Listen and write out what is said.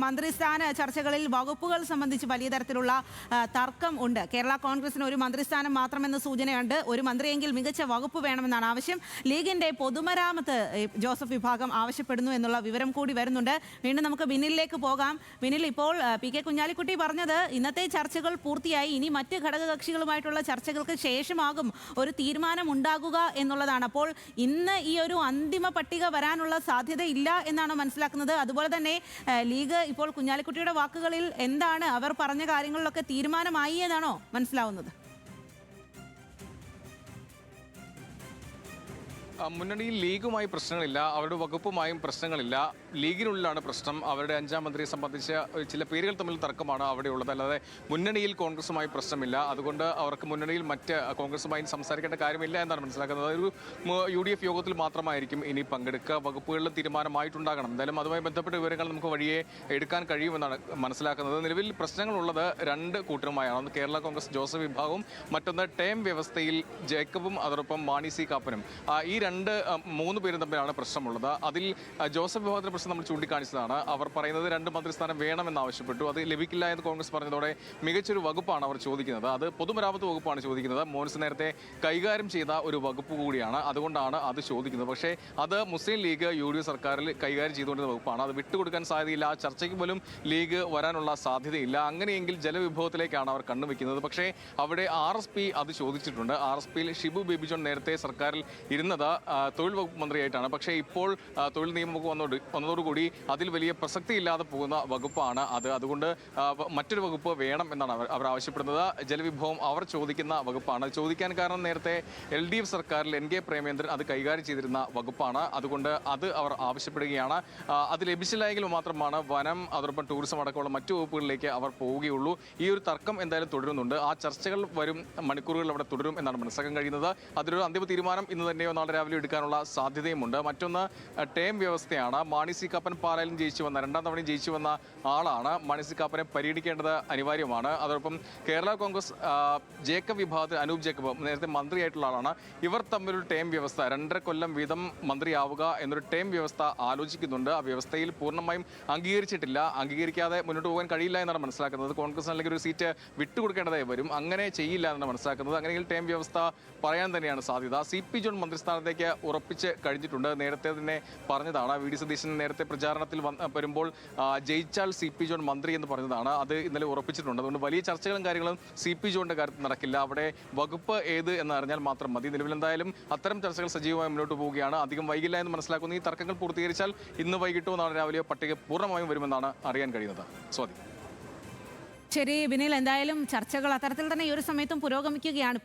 മന്ത്രിസ്ഥാന ചർച്ചകളിൽ വകുപ്പുകൾ സംബന്ധിച്ച് വലിയ തരത്തിലുള്ള തർക്കം ഉണ്ട്. കേരള കോൺഗ്രസിന് ഒരു മന്ത്രിസ്ഥാനം മാത്രമെന്ന സൂചനയുണ്ട്. ഒരു മന്ത്രിയെങ്കിൽ മികച്ച വകുപ്പ് വേണമെന്നാണ് ആവശ്യം. ലീഗിന്റെ പൊതുമരാമത്ത് ജോസഫ് വിഭാഗം ആവശ്യപ്പെടുന്നു എന്നുള്ള വിവരം കൂടി വരുന്നുണ്ട്. വീണ്ടും നമുക്ക് ബിനിലിലേക്ക് പോകാം. ബിനിൽ, ഇപ്പോൾ പി കെ കുഞ്ഞാലിക്കുട്ടി പറഞ്ഞത് ഇന്നത്തെ ചർച്ചകൾ പൂർത്തിയായി, ഇനി മറ്റ് ഘടകകക്ഷികളുമായിട്ടുള്ള ചർച്ചകൾക്ക് ശേഷമാകും ഒരു തീരുമാനം ഉണ്ടാകുക എന്നുള്ളതാണ്. അപ്പോൾ ഇന്ന് ഈ ഒരു അന്തിമ പട്ടിക വരാനുള്ള സാധ്യതയില്ല എന്നാണ് മനസ്സിലാക്കുന്നത്. അതുപോലെ തന്നെ ലീഗ് ഇപ്പോൾ കുഞ്ഞാലിക്കുട്ടിയുടെ വാക്കുകളിൽ എന്താണ്, അവർ പറഞ്ഞ കാര്യങ്ങളിലൊക്കെ തീരുമാനമായി എന്നാണോ മനസ്സിലാവുന്നത്? മുന്നണിയിൽ ലീഗുമായി പ്രശ്നങ്ങളില്ല, അവരുടെ വകുപ്പുമായും പ്രശ്നങ്ങളില്ല. ലീഗിനുള്ളിലാണ് പ്രശ്നം. അവരുടെ അഞ്ചാം മന്ത്രിയെ സംബന്ധിച്ച് ചില പേരുകൾ തമ്മിൽ തർക്കമാണ് അവിടെയുള്ളത്. അല്ലാതെ മുന്നണിയിൽ കോൺഗ്രസുമായി പ്രശ്നമില്ല. അതുകൊണ്ട് അവർക്ക് മുന്നണിയിൽ മറ്റ് കോൺഗ്രസുമായി സംസാരിക്കേണ്ട കാര്യമില്ല എന്നാണ് മനസ്സിലാക്കുന്നത്. ഒരു UDF യോഗത്തിൽ മാത്രമായിരിക്കും ഇനി പങ്കെടുക്കുക. വകുപ്പുകളിൽ തീരുമാനമായിട്ടുണ്ടാകണം. എന്തായാലും അതുമായി ബന്ധപ്പെട്ട വിവരങ്ങൾ നമുക്ക് വഴിയെ എടുക്കാൻ കഴിയുമെന്നാണ് മനസ്സിലാക്കുന്നത്. നിലവിൽ പ്രശ്നങ്ങളുള്ളത് രണ്ട് കൂട്ടരുമായാണ്. ഒന്ന് കേരള കോൺഗ്രസ് ജോസഫ് വിഭാഗവും, മറ്റൊന്ന് ടേം വ്യവസ്ഥയിൽ ജേക്കബും അതോടൊപ്പം മാണി സി കാപ്പനും. ഈ മൂന്ന് പേരും തമ്മിലാണ് പ്രശ്നമുള്ളത്. അതിൽ ജോസഫ് വിഭാഗത്തിന്റെ പ്രശ്നം നമ്മൾ ചൂണ്ടിക്കാണിച്ചതാണ്. അവർ പറയുന്നത് രണ്ട് മന്ത്രിസ്ഥാനം വേണമെന്ന് ആവശ്യപ്പെട്ടു. അത് ലഭിക്കില്ല എന്ന് കോൺഗ്രസ് പറഞ്ഞതോടെ മികച്ചൊരു വകുപ്പാണ് അവർ ചോദിക്കുന്നത്. അത് പൊതുമരാമത്ത് വകുപ്പാണ് ചോദിക്കുന്നത്. മോൻസ് നേരത്തെ കൈകാര്യം ചെയ്ത ഒരു വകുപ്പ് കൂടിയാണ്. അതുകൊണ്ടാണ് അത് ചോദിക്കുന്നത്. പക്ഷേ അത് മുസ്ലിം ലീഗ് UDF സർക്കാരിൽ കൈകാര്യം ചെയ്തുകൊണ്ടിരുന്ന വകുപ്പാണ്. അത് വിട്ടുകൊടുക്കാൻ സാധ്യതയില്ല. ആ ചർച്ചയ്ക്ക് പോലും ലീഗ് വരാനുള്ള സാധ്യതയില്ല. അങ്ങനെയെങ്കിൽ ജലവിഭവത്തിലേക്കാണ് അവർ കണ്ണുവെക്കുന്നത്. പക്ഷേ അവിടെ RSP അത് ചോദിച്ചിട്ടുണ്ട്. RSPയിൽ ഷിബു ബേബി ജോൺ നേരത്തെ സർക്കാരിൽ ഇരുന്നത് തൊഴിൽ വകുപ്പ് മന്ത്രിയായിട്ടാണ്. പക്ഷേ ഇപ്പോൾ തൊഴിൽ നിയമം വന്നതോടുകൂടി അതിൽ വലിയ പ്രസക്തിയില്ലാതെ പോകുന്ന വകുപ്പാണ് അത്. അതുകൊണ്ട് മറ്റൊരു വകുപ്പ് വേണം എന്നാണ് അവർ ആവശ്യപ്പെടുന്നത്. ജലവിഭവം അവർ ചോദിക്കുന്ന വകുപ്പാണ്. ചോദിക്കാൻ കാരണം നേരത്തെ LDF സർക്കാരിൽ NK പ്രേമേന്ദ്രൻ അത് കൈകാര്യം ചെയ്തിരുന്ന വകുപ്പാണ്. അതുകൊണ്ട് അത് അവർ ആവശ്യപ്പെടുകയാണ്. അത് ലഭിച്ചില്ലെങ്കിൽ മാത്രമാണ് വനം, അതോടൊപ്പം ടൂറിസം അടക്കമുള്ള മറ്റു വകുപ്പുകളിലേക്ക് അവർ പോവുകയുള്ളൂ. ഈ ഒരു തർക്കം എന്തായാലും തുടരുന്നുണ്ട്. ആ ചർച്ചകൾ വരും മണിക്കൂറുകൾ അവിടെ തുടരും എന്നാണ് മനസ്സിലാക്കാൻ കഴിയുന്നത്. അതിലൊരു അന്തിമ തീരുമാനം ഇന്ന് തന്നെയോ നാളെ രാവിലെ എടുക്കാനുള്ള സാധ്യതയുമുണ്ട്. മറ്റൊന്ന് ടേം വ്യവസ്ഥയാണ്. മാണി സി കാപ്പൻ പാലായിലും ജയിച്ചു വന്ന, രണ്ടാം തവണയും ജയിച്ചു വന്ന ആളാണ്. മാണി സി കാപ്പനെ പരിഗണിക്കേണ്ടത് അനിവാര്യമാണ്. അതോടൊപ്പം കേരള കോൺഗ്രസ് ജേക്കബ് വിഭാഗത്തിൽ അനൂപ് ജേക്കബ് നേരത്തെ മന്ത്രിയായിട്ടുള്ള ആളാണ്. ഇവർ തമ്മിലൊരു ടേം വ്യവസ്ഥ, 2.5 കൊല്ലം വീതം മന്ത്രിയാവുക എന്നൊരു ടേം വ്യവസ്ഥ ആലോചിക്കുന്നുണ്ട്. ആ വ്യവസ്ഥയിൽ പൂർണ്ണമായും അംഗീകരിച്ചിട്ടില്ല. അംഗീകരിക്കാതെ മുന്നോട്ട് പോകാൻ കഴിയില്ല എന്നാണ് മനസ്സിലാക്കുന്നത്. കോൺഗ്രസ് അല്ലെങ്കിൽ ഒരു സീറ്റ് വിട്ടുകൊടുക്കേണ്ടതായി വരും. അങ്ങനെ ചെയ്യില്ല എന്നാണ് മനസ്സിലാക്കുന്നത്. അങ്ങനെയെങ്കിൽ ടേം വ്യവസ്ഥ പറയാൻ തന്നെയാണ് സാധ്യത. CP ജോൺ മന്ത്രിസ്ഥാനത്തേക്ക് ഉറപ്പിച്ച് കഴിഞ്ഞിട്ടുണ്ട്. നേരത്തെ തന്നെ പറഞ്ഞതാണ്. VD സതീശൻ നേരത്തെ പ്രചാരണത്തിൽ വരുമ്പോൾ ജയിച്ചാൽ CP ജോൺ മന്ത്രി എന്ന് പറഞ്ഞതാണ്. അത് ഇന്നലെ ഉറപ്പിച്ചിട്ടുണ്ട്. അതുകൊണ്ട് വലിയ ചർച്ചകളും കാര്യങ്ങളും CP ജോണിന്റെ കാര്യത്തിൽ നടക്കില്ല. അവിടെ വകുപ്പ് ഏത് എന്ന് അറിഞ്ഞാൽ മാത്രം മതി. നിലവിൽ എന്തായാലും അത്തരം ചർച്ചകൾ സജീവമായി മുന്നോട്ട് പോവുകയാണ്. അധികം വൈകില്ല എന്ന് മനസ്സിലാക്കുന്നു. ഈ തർക്കങ്ങൾ പൂർത്തീകരിച്ചാൽ ഇന്ന് വൈകിട്ടോ നാളെ രാവിലെയോ പട്ടിക പൂർണ്ണമായും വരുമെന്നാണ് അറിയാൻ കഴിയുന്നത്. സ്വാതി. ശരി ബിനിൽ, എന്തായാലും ചർച്ചകൾ അത്തരത്തിൽ തന്നെ ഈ ഒരു സമയത്തും പുരോഗമിക്കുകയാണ്.